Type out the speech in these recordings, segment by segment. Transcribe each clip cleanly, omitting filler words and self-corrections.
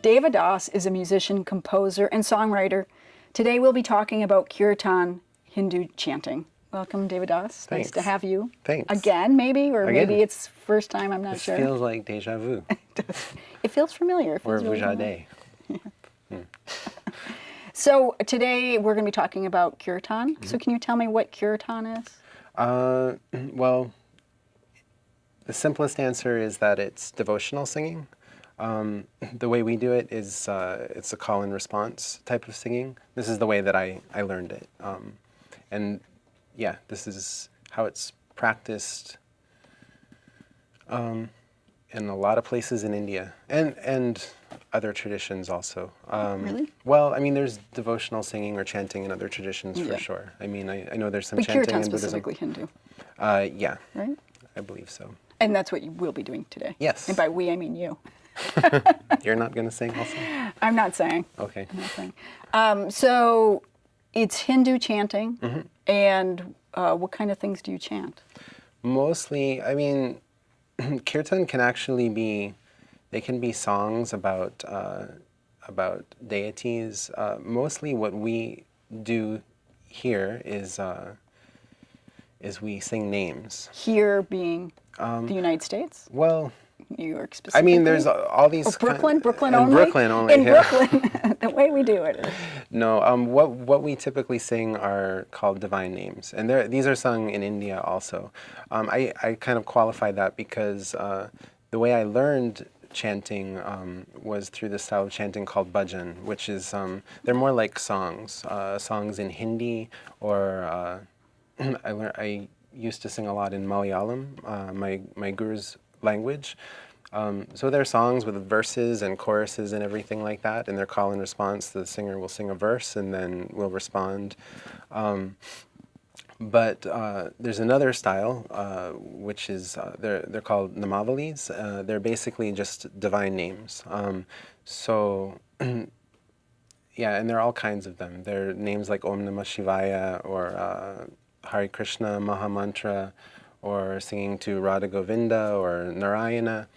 Devadas is a musician, composer, and songwriter. Today we'll be talking about kirtan, Hindu chanting. Welcome, Devadas. Thanks. Nice to have you. Thanks. Again, maybe, or Again. maybe it's first time, I'm not This sure. feels like deja vu. It feels familiar. It Or feels really vujade. So today we're going to be talking about kirtan. So can you tell me what kirtan is? Well, the simplest answer is that it's devotional singing. The way we do it is it's a call and response type of singing. This is the way that I learned it. And yeah, this is how it's practiced in a lot of places in India and other traditions also. Really? Well, I mean, there's devotional singing or chanting in other traditions for Yeah. sure. I mean, I know there's some But chanting kirtan in Buddhism. specifically Hindu, Yeah, right? I believe so. And that's what you will be doing today. Yes. And by we, I mean you. You're not going to sing also? I'm not saying. Okay. I'm not saying. So it's Hindu chanting, and what kind of things do you chant? Mostly, I mean, kirtan can actually be, they can be songs about deities. Mostly what we do here is we sing names. Here being the United States? Well, New York I specifically? mean, there's all these... Brooklyn? Brooklyn in only? Brooklyn only, In yeah. Brooklyn, the way we do it. No, what we typically sing are called divine names, and these are sung in India also. I kind of qualify that because the way I learned chanting was through the style of chanting called Bhajan, which is they're more like songs, songs in Hindi, or I used to sing a lot in Malayalam, my guru's language. So they're songs with verses and choruses and everything like that, and they're call and response. The singer will sing a verse and then we'll respond. But there's another style, which is, they're called namavalis. They're basically just divine names. Yeah, and there are all kinds of them. There are names like Om Namah Shivaya, or Hare Krishna Mahamantra, or singing to Radha Govinda or Narayana.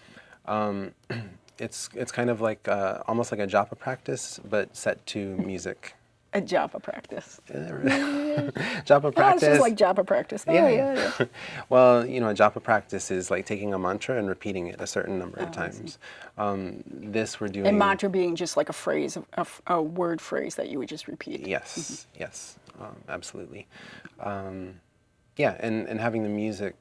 It's kind of like almost like a japa practice, but set to music. A japa practice. Japa practice. Oh, it's just like japa practice. Oh, yeah. Well, you know, a japa practice is like taking a mantra and repeating it a certain number of times. This we're doing... And mantra being just like a phrase, a word phrase that you would just repeat. Yes, yes, absolutely. Yeah, and having the music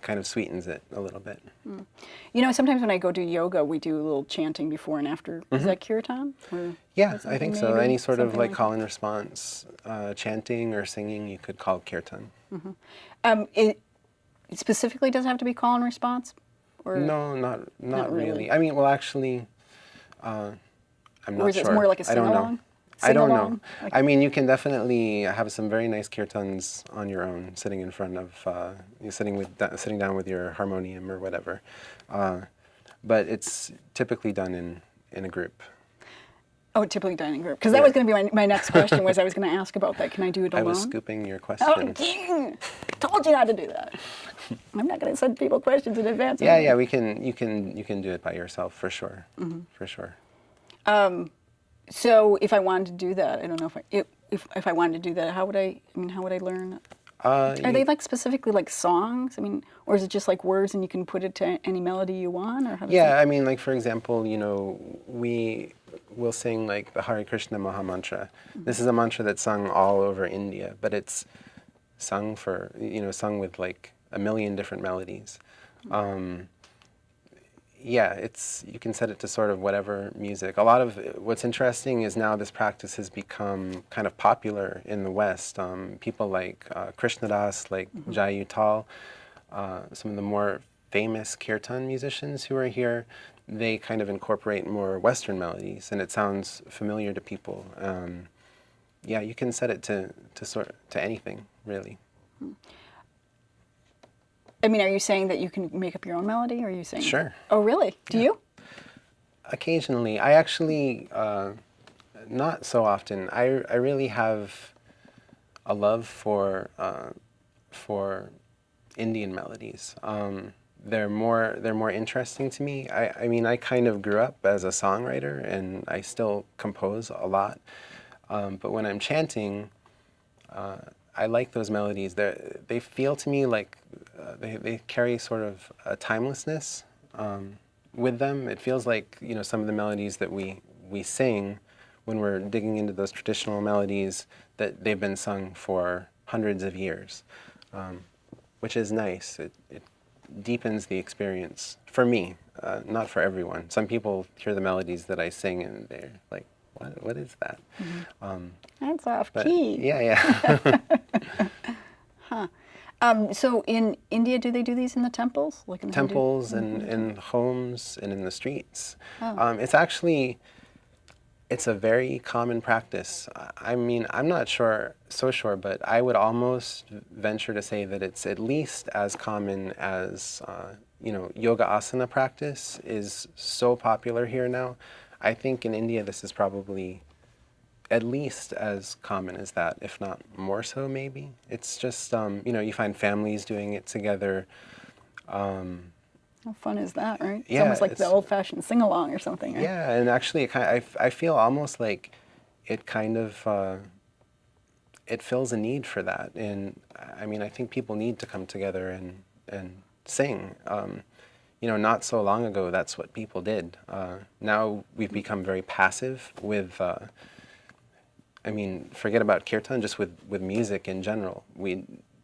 kind of sweetens it a little bit. You know, sometimes when I go do yoga, we do a little chanting before and after. Is that kirtan? Or Yeah, I think so. maybe? Any sort of Something like like call and response, chanting or singing, you could call kirtan. It specifically doesn't have to be call and response? Or No, not really. really. I mean, well, actually, I'm not Or is sure. it more like a I don't know. sing-along? I don't know. Sing-along? Like- I mean, you can definitely have some very nice kirtans on your own, sitting in front of, sitting down with your harmonium or whatever. But it's typically done in a group. Oh, typically dining group. Because that was going to be my next question, was I was going to ask about that. Can I do it alone? I was scooping your question. Oh, dang! Told you not to do that. I'm not going to send people questions in advance. Yeah, yeah, you can do it by yourself for sure, for sure. So if I wanted to do that, I don't know if I wanted to do that, how would I learn? Are they like specifically like songs? I mean, or is it just like words and you can put it to any melody you want? Or how does Yeah, that... I mean, like for example, you know, we will sing like the Hare Krishna Mahamantra. This is a mantra that's sung all over India, but it's sung sung with like a million different melodies. Yeah, you can set it to sort of whatever music. A lot of what's interesting is now this practice has become kind of popular in the West. People like Krishna Das, like Jai Tal, some of the more famous kirtan musicians who are here, they kind of incorporate more Western melodies, and it sounds familiar to people. Yeah, you can set it to anything, really. I mean, are you saying that you can make up your own melody, or are you saying... Sure. Oh, really? Do you? Occasionally. I actually, not so often. I really have a love for Indian melodies. they're more interesting to me. I mean, I kind of grew up as a songwriter, and I still compose a lot. But when I'm chanting, I like those melodies. They feel to me like they carry sort of a timelessness with them. It feels like, you know, some of the melodies that we sing when we're digging into those traditional melodies, that they've been sung for hundreds of years, which is nice. It deepens the experience for me, not for everyone. Some people hear the melodies that I sing and they're like, what is that? Mm-hmm. That's off key. Yeah. Huh. So in India, do they do these in the temples? Like in the temples and in homes and in the streets. Oh. It's a very common practice. I mean, I'm not so sure, but I would almost venture to say that it's at least as common as, you know, yoga asana practice is so popular here now. I think in India this is probably at least as common as that, if not more so maybe. It's just, you know, you find families doing it together. How fun is that, right? It's yeah, almost like the old-fashioned sing-along or something, right? Yeah, and actually I feel almost like it kind of, it fills a need for that. And I mean, I think people need to come together and sing. You know, not so long ago, that's what people did. Now we've become very passive with, I mean, forget about kirtan, just with music in general.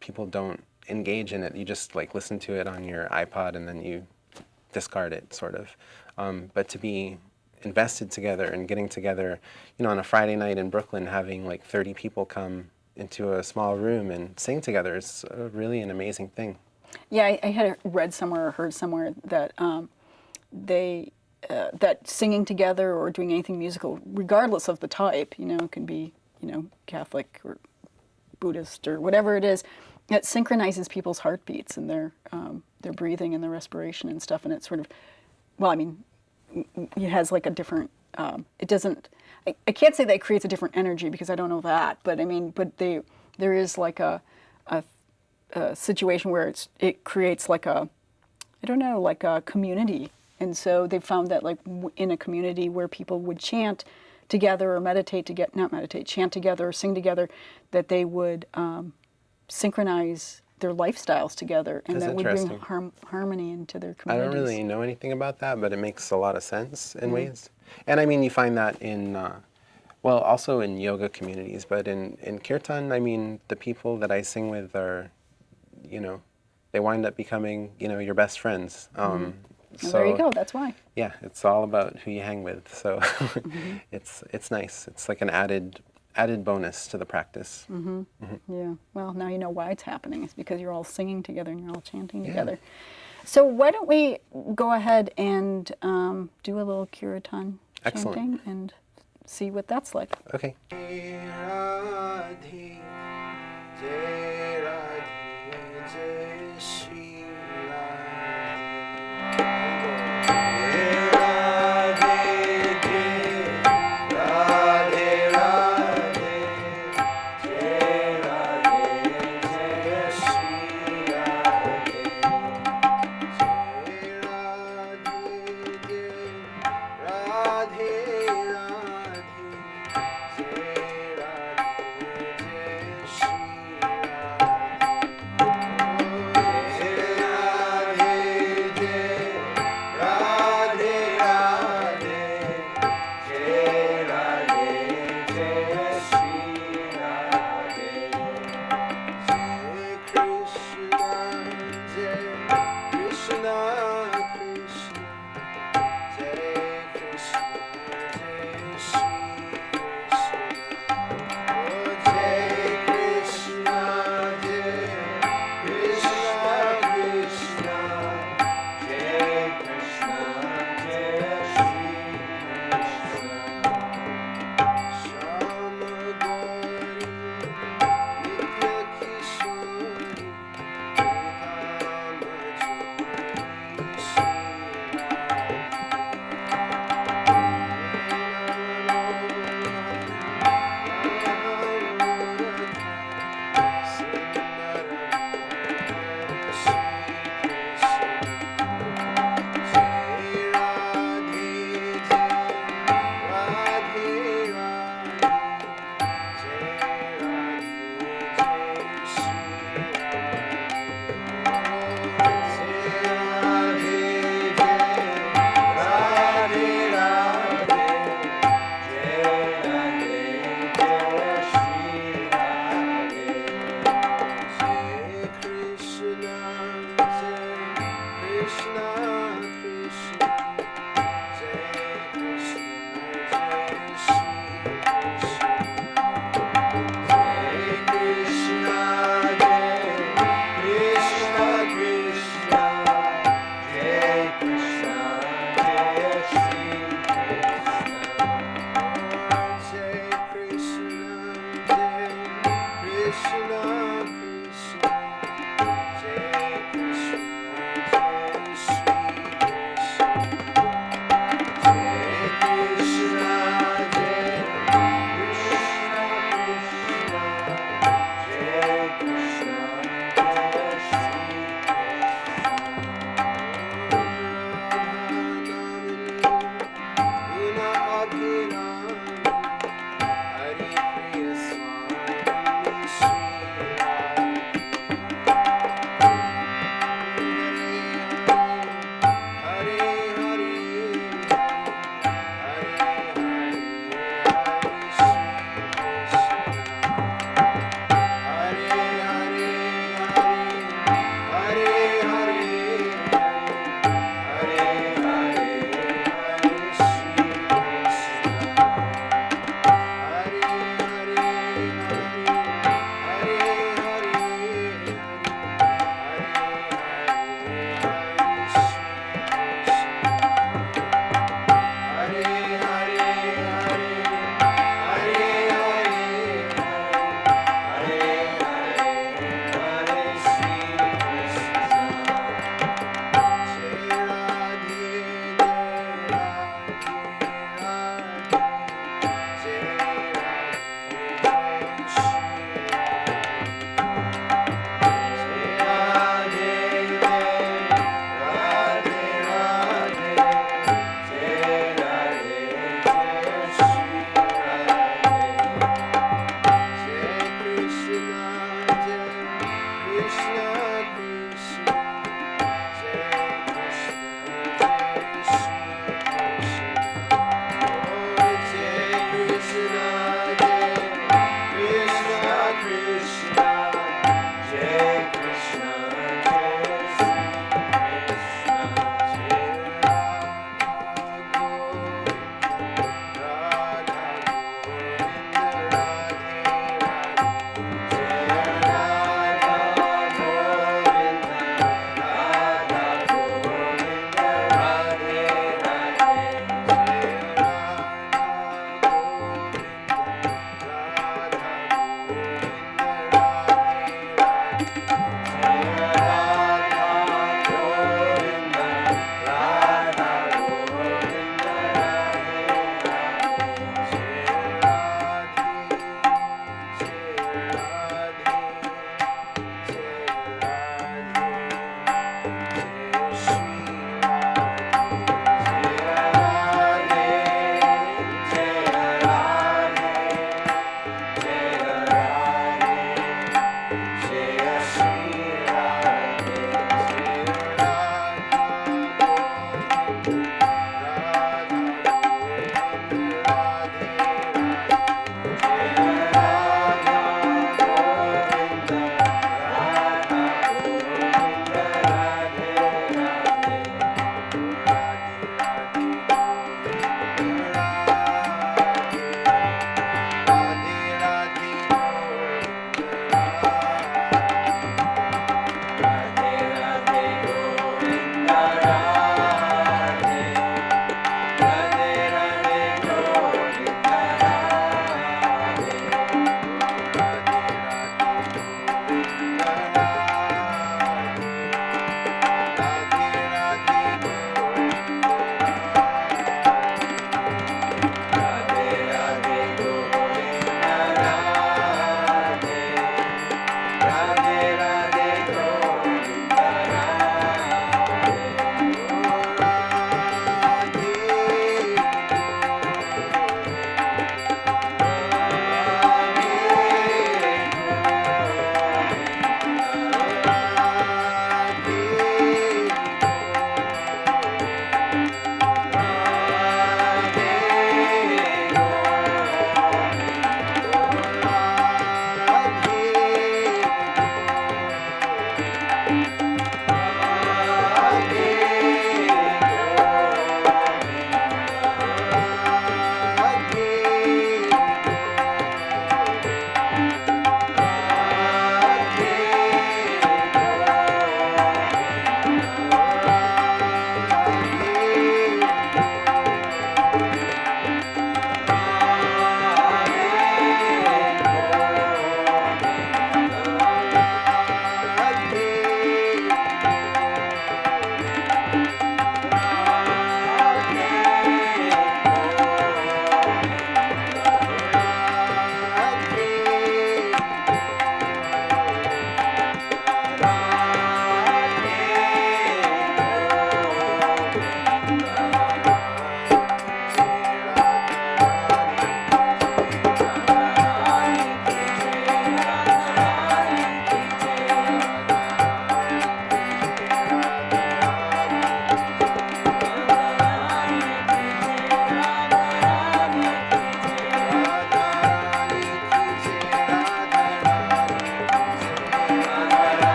People don't engage in it. You just like listen to it on your iPod and then you discard it, sort of. But to be invested together and getting together, you know, on a Friday night in Brooklyn, having like 30 people come into a small room and sing together is really an amazing thing. Yeah, I had read somewhere or heard somewhere that that singing together or doing anything musical, regardless of the type, you know, it can be, you know, Catholic or Buddhist or whatever it is, it synchronizes people's heartbeats and their breathing and their respiration and stuff, and it sort of, well, I mean, it has like a different, it doesn't, I can't say that it creates a different energy because I don't know that, but I mean, but there is like a situation where it creates like a, I don't know, like a community. And so they found that like in a community where people would chant together or meditate together, not meditate, chant together or sing together, that they would synchronize their lifestyles together, and that would bring harmony into their communities. I don't really know anything about that, but it makes a lot of sense in ways. And I mean, you find that in, well, also in yoga communities, but in kirtan, I mean, the people that I sing with are, you know, they wind up becoming, you know, your best friends. Well, so there you go, that's why. Yeah, it's all about who you hang with. So it's nice. It's like an added bonus to the practice. Yeah, well, now you know why it's happening. It's because you're all singing together and you're all chanting together. So why don't we go ahead and do a little kirtan chanting and see what that's like. Okay.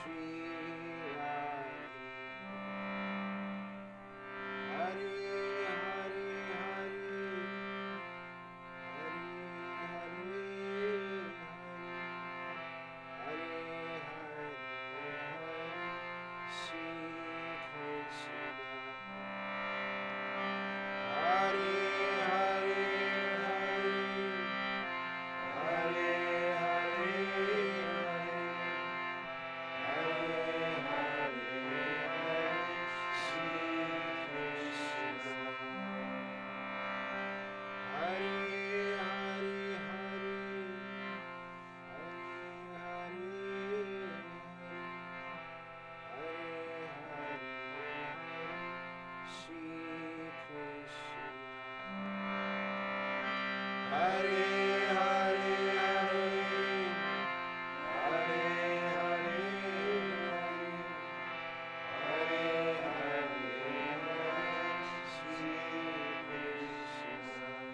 Shri